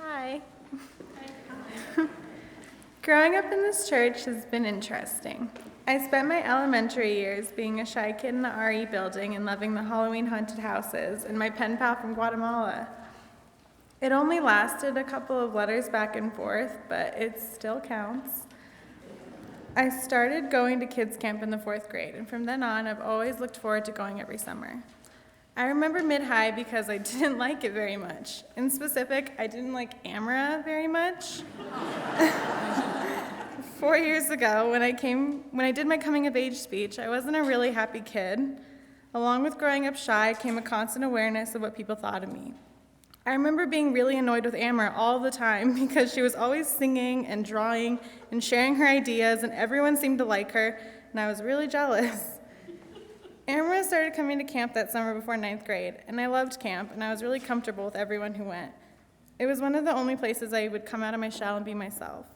Hi. Growing up in this church has been interesting. I spent my elementary years being a shy kid in the RE building and loving the Halloween haunted houses and my pen pal from Guatemala. It only lasted a couple of letters back and forth, but it still counts. I started going to kids camp in the 4th grade, and from then on, I've always looked forward to going every summer. I remember mid-high because I didn't like it very much. In specific, I didn't like Amara very much. 4 years ago, when I did my coming-of-age speech, I wasn't a really happy kid. Along with growing up shy came a constant awareness of what people thought of me. I remember being really annoyed with Amara all the time because she was always singing and drawing and sharing her ideas, and everyone seemed to like her, and I was really jealous. Amara started coming to camp that summer before 9th grade, and I loved camp, and I was really comfortable with everyone who went. It was one of the only places I would come out of my shell and be myself.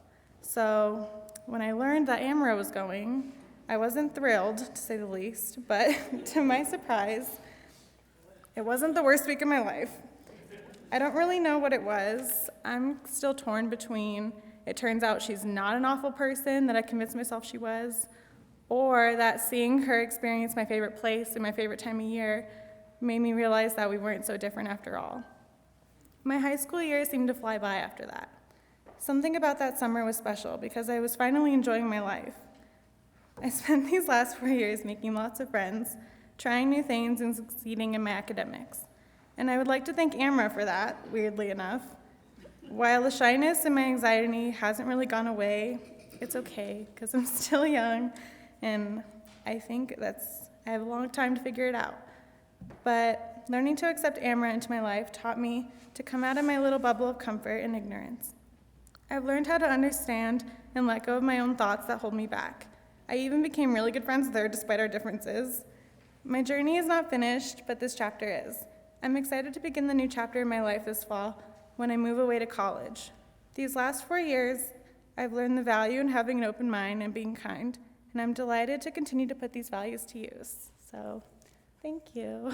So when I learned that Amara was going, I wasn't thrilled, to say the least, but to my surprise, it wasn't the worst week of my life. I don't really know what it was. I'm still torn between it turns out she's not an awful person that I convinced myself she was, or that seeing her experience my favorite place and my favorite time of year made me realize that we weren't so different after all. My high school years seemed to fly by after that. Something about that summer was special because I was finally enjoying my life. I spent these last 4 years making lots of friends, trying new things, and succeeding in my academics. And I would like to thank Amara for that, weirdly enough. While the shyness and my anxiety hasn't really gone away, it's okay, because I'm still young, and I think I have a long time to figure it out. But learning to accept Amara into my life taught me to come out of my little bubble of comfort and ignorance. I've learned how to understand and let go of my own thoughts that hold me back. I even became really good friends with her despite our differences. My journey is not finished, but this chapter is. I'm excited to begin the new chapter in my life this fall when I move away to college. These last 4 years, I've learned the value in having an open mind and being kind, and I'm delighted to continue to put these values to use. So, thank you.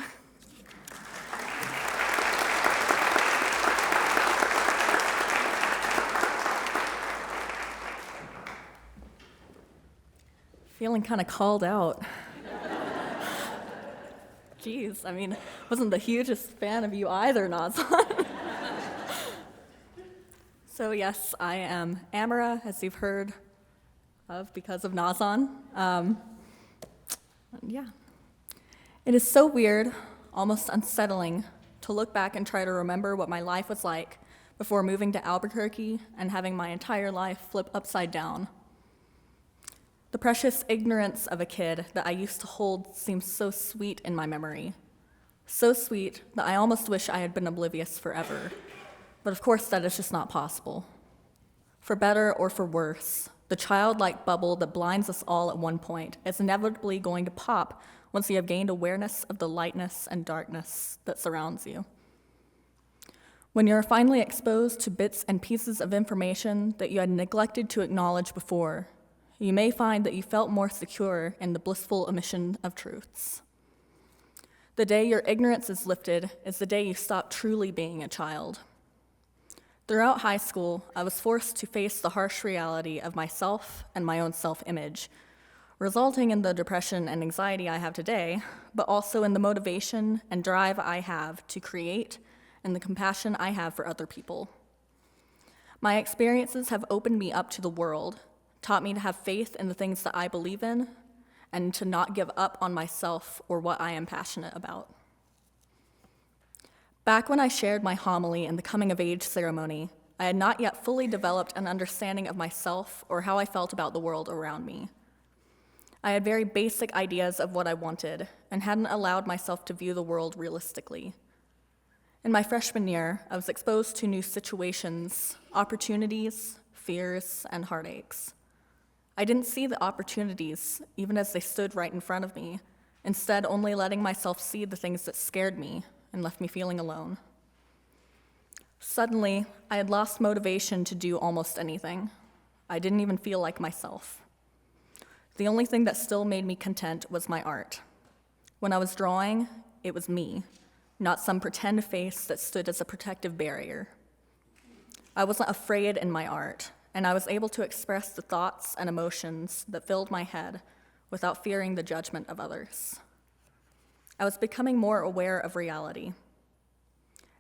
Feeling kind of called out. Geez, wasn't the hugest fan of you either, Nazan. So yes, I am Amara, as you've heard of because of Nazan. Yeah. It is so weird, almost unsettling, to look back and try to remember what my life was like before moving to Albuquerque and having my entire life flip upside down. The precious ignorance of a kid that I used to hold seems so sweet in my memory. So sweet that I almost wish I had been oblivious forever. But of course, that is just not possible. For better or for worse, the childlike bubble that blinds us all at one point is inevitably going to pop once you have gained awareness of the lightness and darkness that surrounds you. When you are finally exposed to bits and pieces of information that you had neglected to acknowledge before, you may find that you felt more secure in the blissful omission of truths. The day your ignorance is lifted is the day you stop truly being a child. Throughout high school, I was forced to face the harsh reality of myself and my own self-image, resulting in the depression and anxiety I have today, but also in the motivation and drive I have to create and the compassion I have for other people. My experiences have opened me up to the world, taught me to have faith in the things that I believe in, and to not give up on myself or what I am passionate about. Back when I shared my homily in the coming-of-age ceremony, I had not yet fully developed an understanding of myself or how I felt about the world around me. I had very basic ideas of what I wanted and hadn't allowed myself to view the world realistically. In my freshman year, I was exposed to new situations, opportunities, fears, and heartaches. I didn't see the opportunities, even as they stood right in front of me, instead only letting myself see the things that scared me and left me feeling alone. Suddenly, I had lost motivation to do almost anything. I didn't even feel like myself. The only thing that still made me content was my art. When I was drawing, it was me, not some pretend face that stood as a protective barrier. I wasn't afraid in my art, and I was able to express the thoughts and emotions that filled my head without fearing the judgment of others. I was becoming more aware of reality.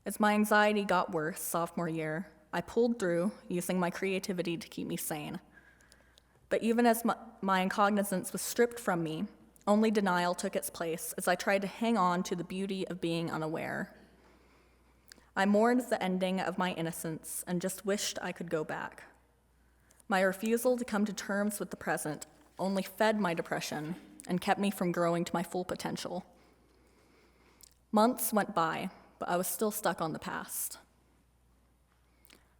As my anxiety got worse sophomore year, I pulled through, using my creativity to keep me sane. But even as my cognizance was stripped from me, only denial took its place as I tried to hang on to the beauty of being unaware. I mourned the ending of my innocence and just wished I could go back. My refusal to come to terms with the present only fed my depression and kept me from growing to my full potential. Months went by, but I was still stuck on the past.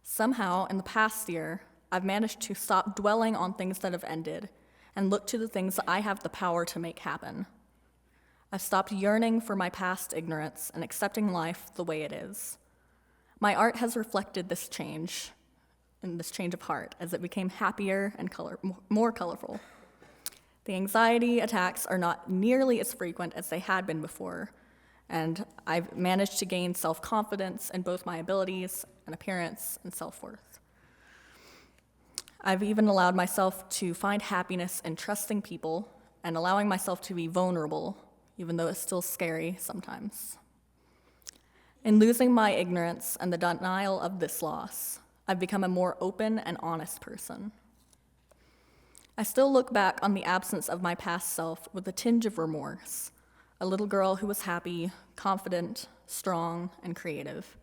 Somehow, in the past year, I've managed to stop dwelling on things that have ended and look to the things that I have the power to make happen. I've stopped yearning for my past ignorance and accepting life the way it is. My art has reflected this change, and this change of heart, as it became happier and more colorful. The anxiety attacks are not nearly as frequent as they had been before, and I've managed to gain self-confidence in both my abilities and appearance and self-worth. I've even allowed myself to find happiness in trusting people and allowing myself to be vulnerable, even though it's still scary sometimes. In losing my ignorance and the denial of this loss, I've become a more open and honest person. I still look back on the absence of my past self with a tinge of remorse, a little girl who was happy, confident, strong, and creative.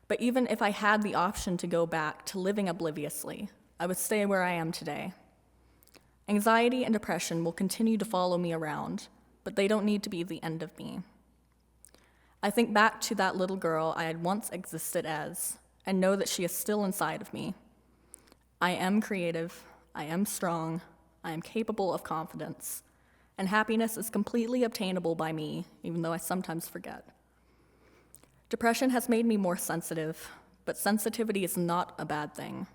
But even if I had the option to go back to living obliviously, I would stay where I am today. Anxiety and depression will continue to follow me around, but they don't need to be the end of me. I think back to that little girl I had once existed as, and know that she is still inside of me. I am creative, I am strong, I am capable of confidence, and happiness is completely obtainable by me, even though I sometimes forget. Depression has made me more sensitive, but sensitivity is not a bad thing.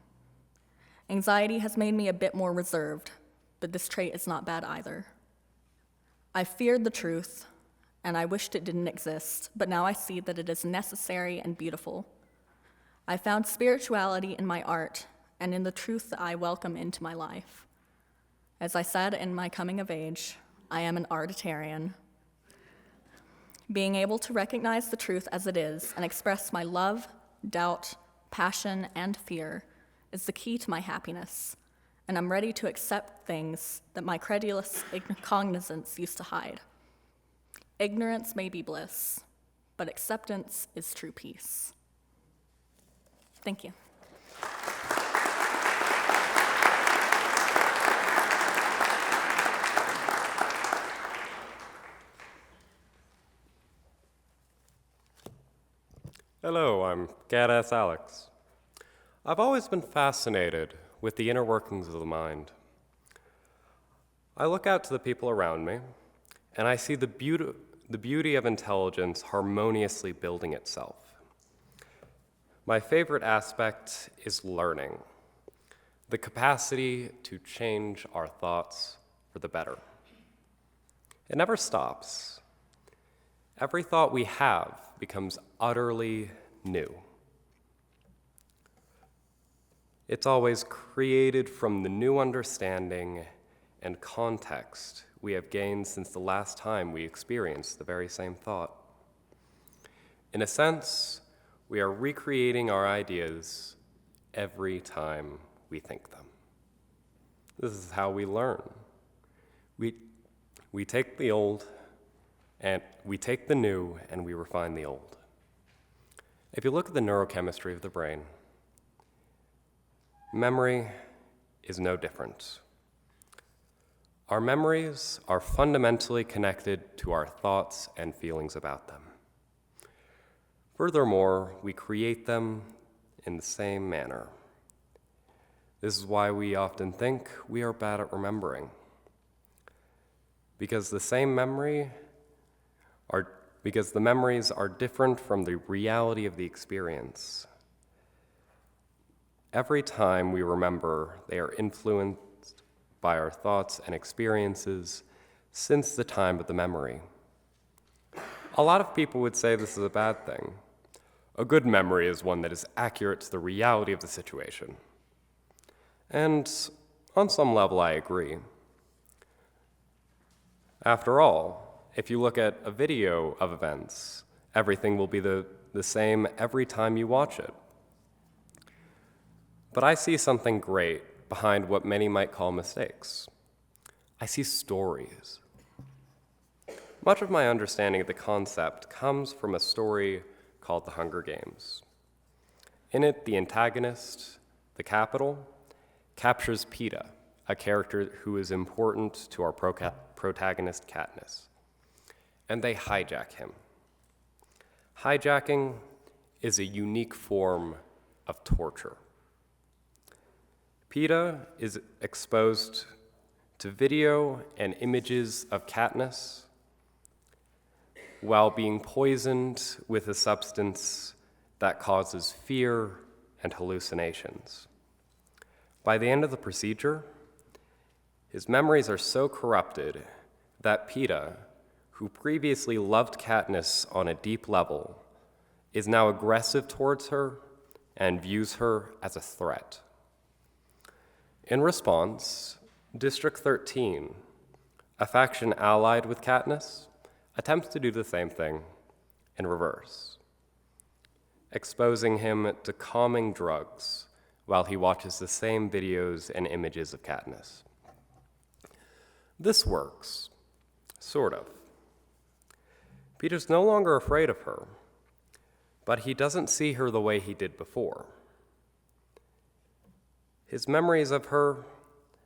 Anxiety has made me a bit more reserved, but this trait is not bad either. I feared the truth, and I wished it didn't exist, but now I see that it is necessary and beautiful. I found spirituality in my art and in the truth that I welcome into my life. As I said in my coming of age, I am an artitarian. Being able to recognize the truth as it is and express my love, doubt, passion, and fear is the key to my happiness, and I'm ready to accept things that my credulous cognizance used to hide. Ignorance may be bliss, but acceptance is true peace. Thank you. Hello, I'm Gadass Alex. I've always been fascinated with the inner workings of the mind. I look out to the people around me, and I see the beauty of intelligence harmoniously building itself. My favorite aspect is learning, the capacity to change our thoughts for the better. It never stops. Every thought we have becomes utterly new. It's always created from the new understanding and context we have gained since the last time we experienced the very same thought. In a sense, we are recreating our ideas every time we think them. This is how we learn. We take the old, and we take the new, and we refine the old. If you look at the neurochemistry of the brain, memory is no different. Our memories are fundamentally connected to our thoughts and feelings about them. Furthermore, we create them in the same manner. This is why we often think we are bad at remembering. Because the memories are different from the reality of the experience. Every time we remember, they are influenced by our thoughts and experiences since the time of the memory. A lot of people would say this is a bad thing. A good memory is one that is accurate to the reality of the situation. And on some level, I agree. After all, if you look at a video of events, everything will be the same every time you watch it. But I see something great behind what many might call mistakes. I see stories. Much of my understanding of the concept comes from a story called The Hunger Games. In it, the antagonist, the capital, captures Peeta, a character who is important to our protagonist Katniss, and they hijack him. Hijacking is a unique form of torture. Peeta is exposed to video and images of Katniss while being poisoned with a substance that causes fear and hallucinations. By the end of the procedure, his memories are so corrupted that Peeta, who previously loved Katniss on a deep level, is now aggressive towards her and views her as a threat. In response, District 13, a faction allied with Katniss, attempts to do the same thing in reverse, exposing him to calming drugs while he watches the same videos and images of Katniss. This works, sort of. Peter's no longer afraid of her, but he doesn't see her the way he did before. His memories of her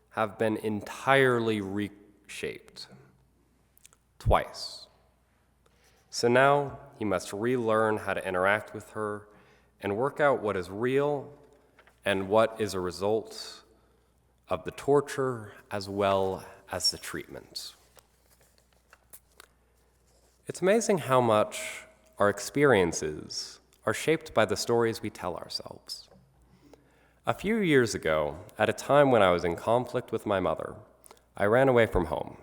have been entirely reshaped, twice. So now he must relearn how to interact with her and work out what is real and what is a result of the torture as well as the treatment. It's amazing how much our experiences are shaped by the stories we tell ourselves. A few years ago, at a time when I was in conflict with my mother, I ran away from home.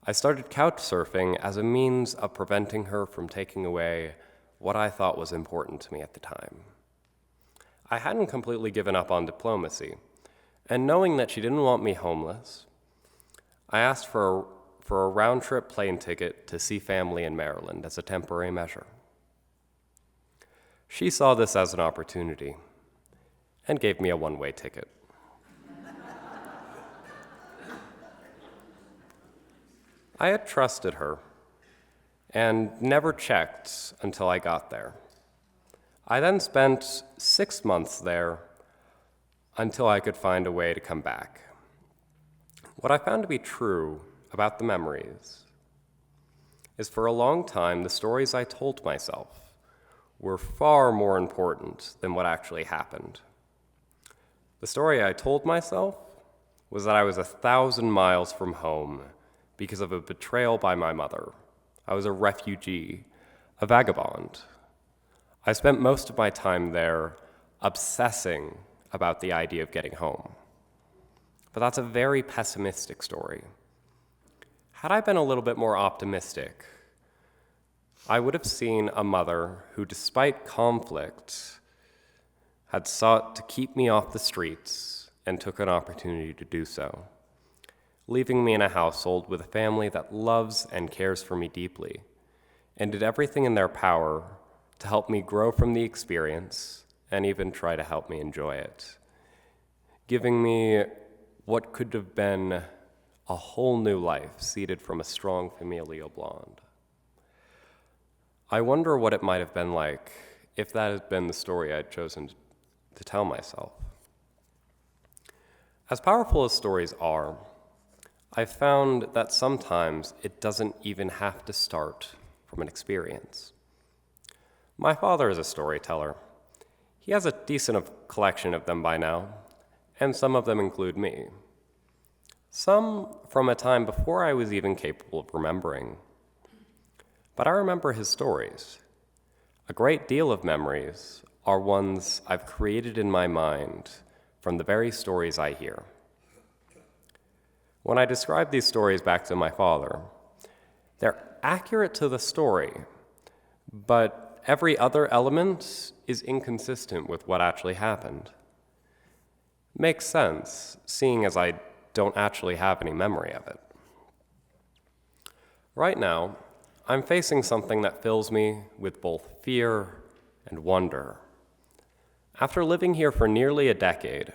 I started couch surfing as a means of preventing her from taking away what I thought was important to me at the time. I hadn't completely given up on diplomacy, and knowing that she didn't want me homeless, I asked for a round-trip plane ticket to see family in Maryland as a temporary measure. She saw this as an opportunity and gave me a one-way ticket. I had trusted her and never checked until I got there. I then spent 6 months there until I could find a way to come back. What I found to be true about the memories is for a long time, the stories I told myself were far more important than what actually happened. The story I told myself was that I was 1,000 miles from home because of a betrayal by my mother. I was a refugee, a vagabond. I spent most of my time there obsessing about the idea of getting home. But that's a very pessimistic story. Had I been a little bit more optimistic, I would have seen a mother who, despite conflict, had sought to keep me off the streets and took an opportunity to do so, leaving me in a household with a family that loves and cares for me deeply, and did everything in their power to help me grow from the experience and even try to help me enjoy it, giving me what could have been a whole new life seeded from a strong familial bond. I wonder what it might have been like if that had been the story I'd chosen to tell myself. As powerful as stories are, I've found that sometimes it doesn't even have to start from an experience. My father is a storyteller. He has a decent collection of them by now, and some of them include me. Some from a time before I was even capable of remembering. But I remember his stories. A great deal of memories are ones I've created in my mind from the very stories I hear. When I describe these stories back to my father, they're accurate to the story, but every other element is inconsistent with what actually happened. Makes sense, seeing as I don't actually have any memory of it. Right now, I'm facing something that fills me with both fear and wonder. After living here for nearly a decade,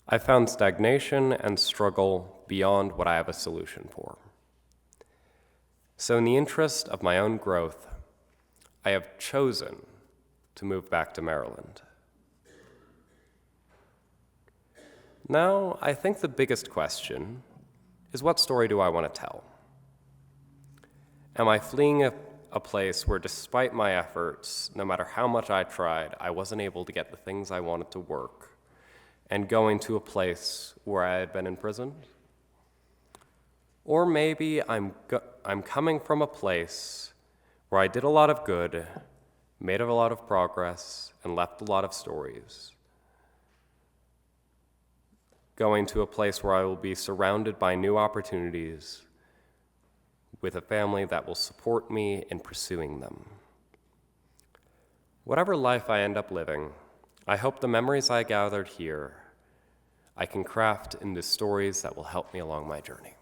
I found stagnation and struggle beyond what I have a solution for. So in the interest of my own growth, I have chosen to move back to Maryland. Now, I think the biggest question is, what story do I want to tell? Am I fleeing a place where, despite my efforts, no matter how much I tried, I wasn't able to get the things I wanted to work, and going to a place where I had been imprisoned? Or maybe I'm coming from a place where I did a lot of good, made a lot of progress, and left a lot of stories. Going to a place where I will be surrounded by new opportunities, with a family that will support me in pursuing them. Whatever life I end up living, I hope the memories I gathered here I can craft into stories that will help me along my journey.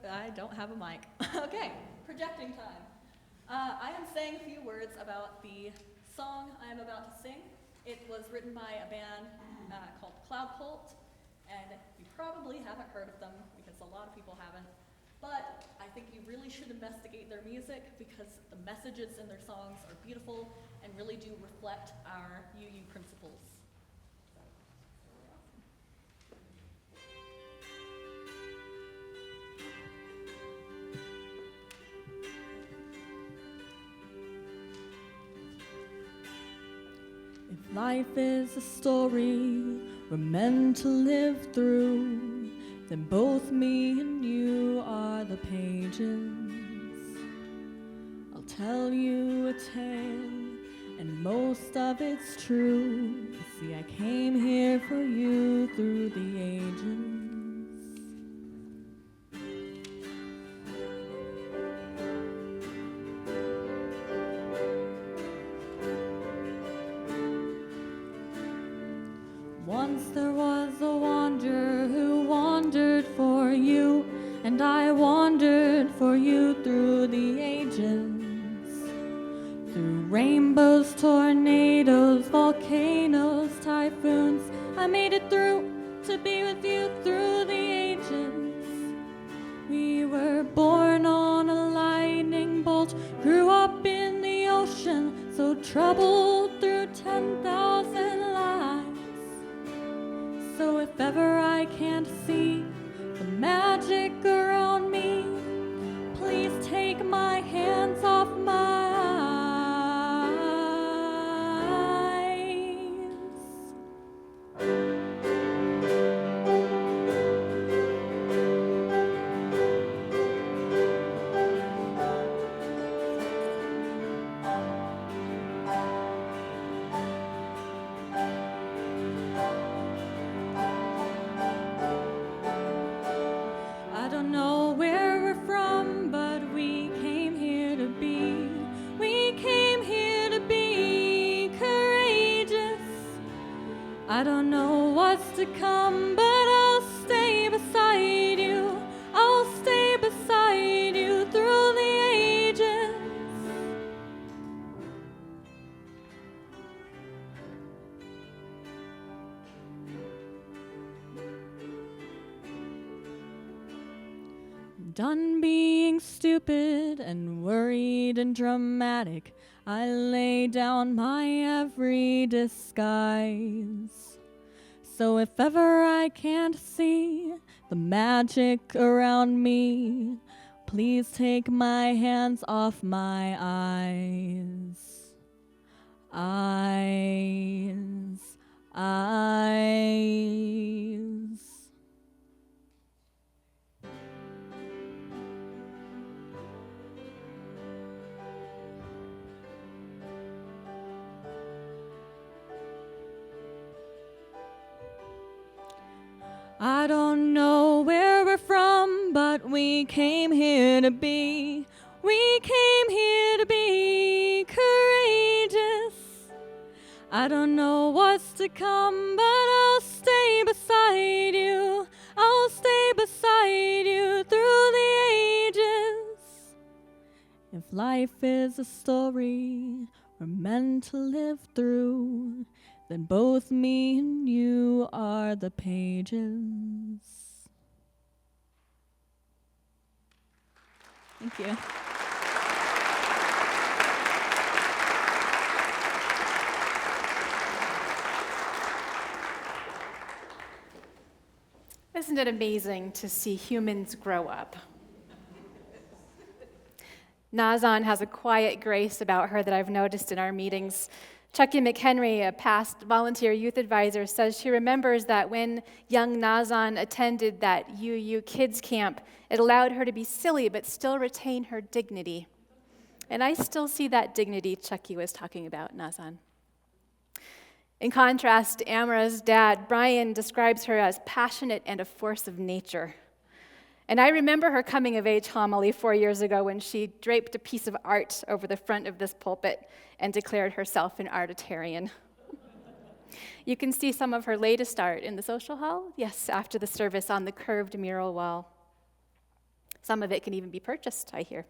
I don't have a mic. Okay, projecting time. I am saying a few words about the song I am about to sing. It was written by a band called Cloud Cult, and you probably haven't heard of them because a lot of people haven't, but I think you really should investigate their music because the messages in their songs are beautiful and really do reflect our UU principles. If life is a story we're meant to live through, then both me and you are the pages. I'll tell you a tale, and most of it's true. You see, I came here for you through the ages. Once there was a wanderer who wandered for you, and I wandered for you through the ages. Through rainbows, tornadoes, volcanoes, typhoons, I made it through to be with you through the ages. We were born on a lightning bolt, grew up in the ocean, so troubled through 10,000 lives. So if ever I can't see the magic around me, please take my hands off my eyes. I don't know where we're from, but we came here to be. We came here to be courageous. I don't know what's to come, but I'll stay beside you. I'll stay beside you through the ages. Done being stupid and worried and dramatic, I lay down my every disguise. So if ever I can't see the magic around me, please take my hands off my eyes. eyes, eyes. I don't know where we're from, but we came here to be. We came here to be courageous. I don't know what's to come, but I'll stay beside you. I'll stay beside you through the ages. If life is a story we're meant to live through, then both me and you are the pages. Thank you. Isn't it amazing to see humans grow up? Nazan has a quiet grace about her that I've noticed in our meetings. Chucky McHenry, a past volunteer youth advisor, says she remembers that when young Nazan attended that UU kids camp, it allowed her to be silly but still retain her dignity. And I still see that dignity Chucky was talking about, Nazan. In contrast, Amra's dad, Brian, describes her as passionate and a force of nature. And I remember her coming-of-age homily 4 years ago when she draped a piece of art over the front of this pulpit and declared herself an artitarian. You can see some of her latest art in the social hall, yes, after the service on the curved mural wall. Some of it can even be purchased, I hear.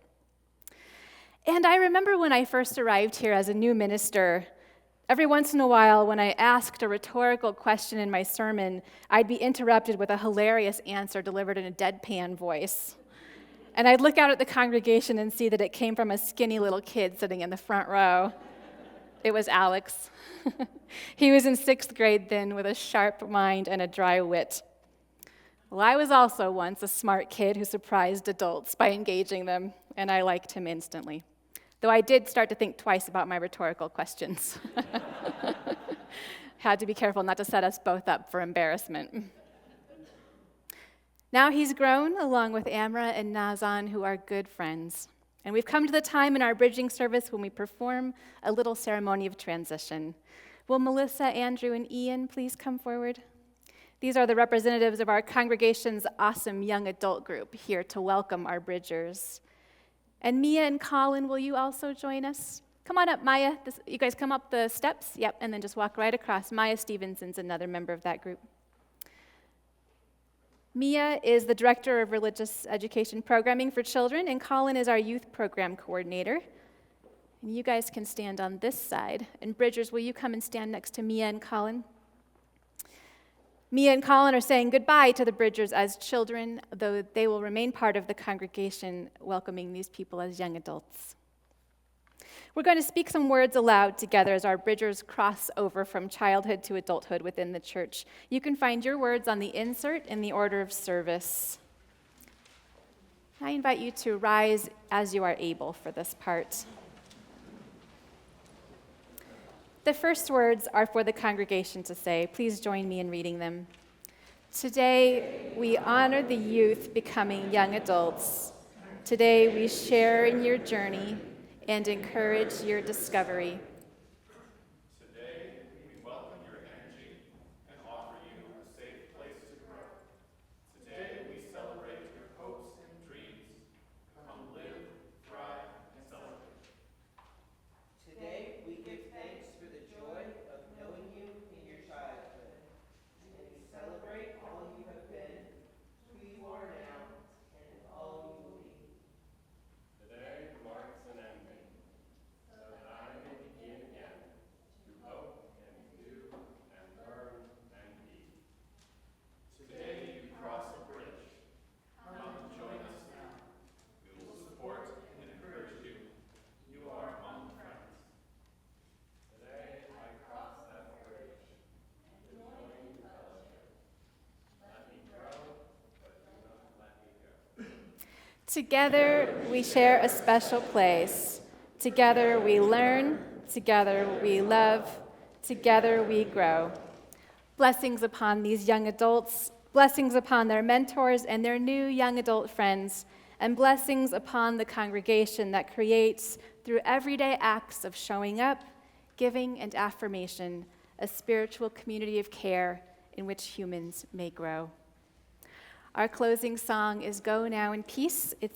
And I remember when I first arrived here as a new minister, every once in a while, when I asked a rhetorical question in my sermon, I'd be interrupted with a hilarious answer delivered in a deadpan voice. And I'd look out at the congregation and see that it came from a skinny little kid sitting in the front row. It was Alex. He was in 6th grade then, with a sharp mind and a dry wit. Well, I was also once a smart kid who surprised adults by engaging them, and I liked him instantly. Though I did start to think twice about my rhetorical questions. Had to be careful not to set us both up for embarrassment. Now he's grown, along with Amra and Nazan, who are good friends. And we've come to the time in our bridging service when we perform a little ceremony of transition. Will Melissa, Andrew, and Ian please come forward? These are the representatives of our congregation's awesome young adult group here to welcome our bridgers. And Mia and Colin, will you also join us? Come on up, Maya. You guys come up the steps? Yep, and then just walk right across. Maya Stevenson's another member of that group. Mia is the Director of Religious Education Programming for Children, and Colin is our Youth Program Coordinator. And you guys can stand on this side. And Bridgers, will you come and stand next to Mia and Colin? Mia and Colin are saying goodbye to the Bridgers as children, though they will remain part of the congregation, welcoming these people as young adults. We're going to speak some words aloud together as our Bridgers cross over from childhood to adulthood within the church. You can find your words on the insert in the order of service. I invite you to rise as you are able for this part. The first words are for the congregation to say. Please join me in reading them. Today, we honor the youth becoming young adults. Today, we share in your journey and encourage your discovery. Today, we welcome your energy and offer you a safe place to grow. Today, we celebrate your hopes and dreams. Come live, thrive, and celebrate. Today, we give thanks for the joy of knowing you in your childhood, and we celebrate all you have been, who you are now, and all you will be. Today marks an ending, so that I may begin again, to hope and do and learn and be. Today you cross a bridge. Come and join us now. We will support and encourage you. You are among friends. Today I cross that bridge and join in fellowship. Let me grow, but do not let me go. Together, we share a special place. Together, we learn, Together we love, together we grow. Blessings upon these young adults, blessings upon their mentors and their new young adult friends, and blessings upon the congregation that creates, through everyday acts of showing up, giving, and affirmation, a spiritual community of care in which humans may grow. Our closing song is Go Now in Peace. It's